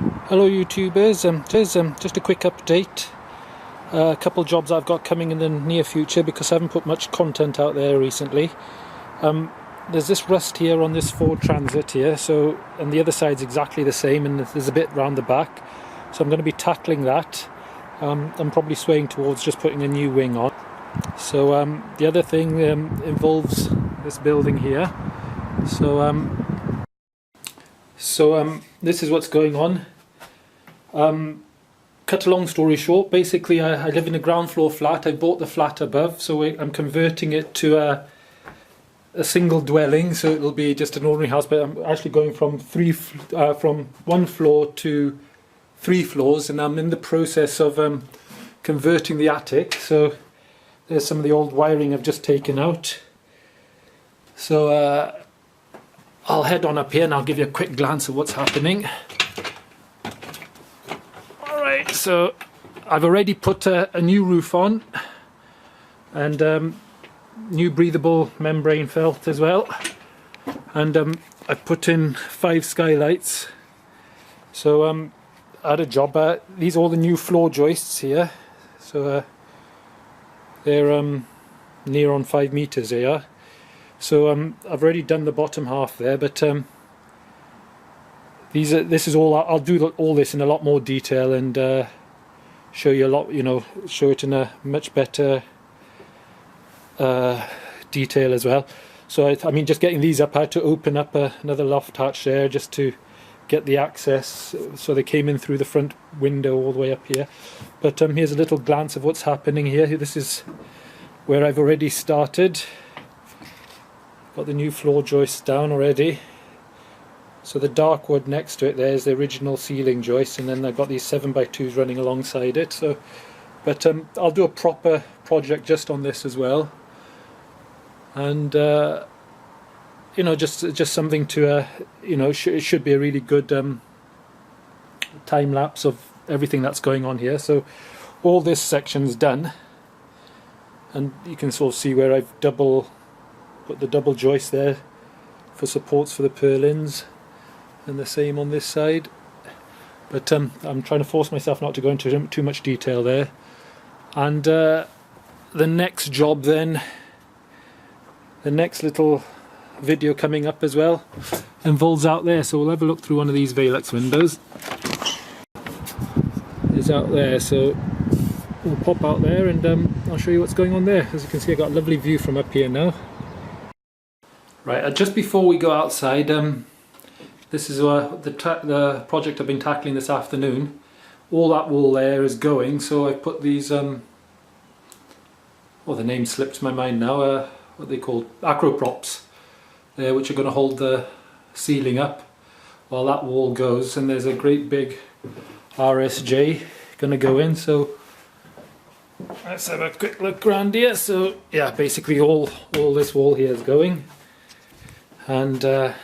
Hello YouTubers, just a quick update. A couple jobs I've got coming in the near future because I haven't put much content out there recently. There's this rust here on this Ford Transit here, so, and the other side's exactly the same, and there's a bit round the back, so I'm going to be tackling that. I'm probably swaying towards just putting a new wing on. So the other thing involves this building here. So this is what's going on. Cut a long story short, basically I live in a ground floor flat. I bought the flat above, so I'm converting it to a single dwelling, so it'll be just an ordinary house, but I'm actually going from one floor to 3 floors, and I'm in the process of converting the attic. So there's some of the old wiring I've just taken out. So I'll head on up here and I'll give you a quick glance of what's happening. Alright, so I've already put a new roof on, and new breathable membrane felt as well, and I've put in 5 skylights. So I had a job. These are all the new floor joists here, so they're near on 5 meters here. So I've already done the bottom half there, but this is all. I'll do all this in a lot more detail and show you a lot. Show it in a much better detail as well. So I mean, just getting these up, I had to open up another loft hatch there just to get the access. So they came in through the front window all the way up here. But here's a little glance of what's happening here. This is where I've already started. Got the new floor joists down already. So the dark wood next to it there is the original ceiling joist, and then I've got these 7x2s running alongside it. So, but I'll do a proper project just on this as well, and just something to it should be a really good time lapse of everything that's going on here. So all this section's done, and you can sort of see where I've put the double joist there for supports for the purlins, and the same on this side. But I'm trying to force myself not to go into too much detail there. And the next job then, the next little video coming up as well, involves out there. So we'll have a look through one of these Velux windows. It's out there, so we'll pop out there and I'll show you what's going on there. As you can see, I've got a lovely view from up here now. Right, just before we go outside, this is the project I've been tackling this afternoon. All that wall there is going, so I put these, the name slipped my mind now, what are they called? Acro props there, which are going to hold the ceiling up while that wall goes, and there's a great big RSJ going to go in. So let's have a quick look around here. So yeah, basically all this wall here is going. And that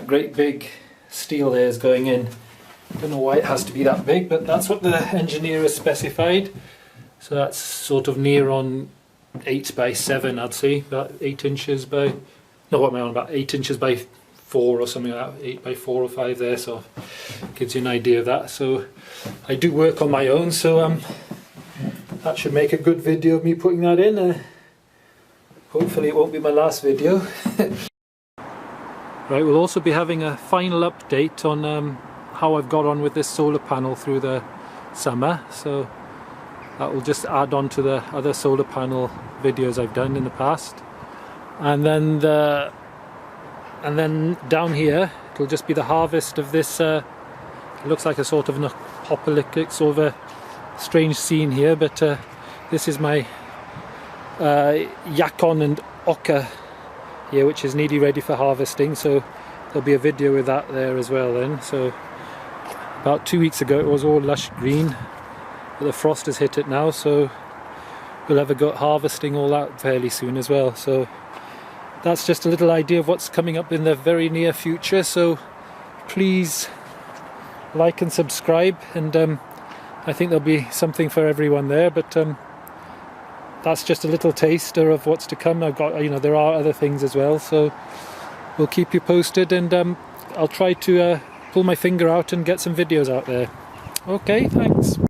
great big steel there is going in. Don't know why it has to be that big, but that's what the engineer has specified. So that's sort of near on 8x7, I'd say, about 8 inches by, no, what am I on about, 8 inches by 4 or something like that, 8x4 or 5 there, so gives you an idea of that. So I do work on my own, so that should make a good video of me putting that in. Hopefully it won't be my last video. Right, we'll also be having a final update on how I've got on with this solar panel through the summer. So that will just add on to the other solar panel videos I've done in the past. And then down here it'll just be the harvest of this. It looks like a sort of an apocalyptic, sort of a strange scene here, but this is my Yacon and Oca here, which is nearly ready for harvesting, so there'll be a video with that there as well then. So about 2 weeks ago it was all lush green, but the frost has hit it now, so we'll have a go at harvesting all that fairly soon as well. So that's just a little idea of what's coming up in the very near future, so please like and subscribe, and I think there'll be something for everyone there, but that's just a little taster of what's to come. I've got, there are other things as well, so we'll keep you posted, and I'll try to pull my finger out and get some videos out there. Okay, thanks.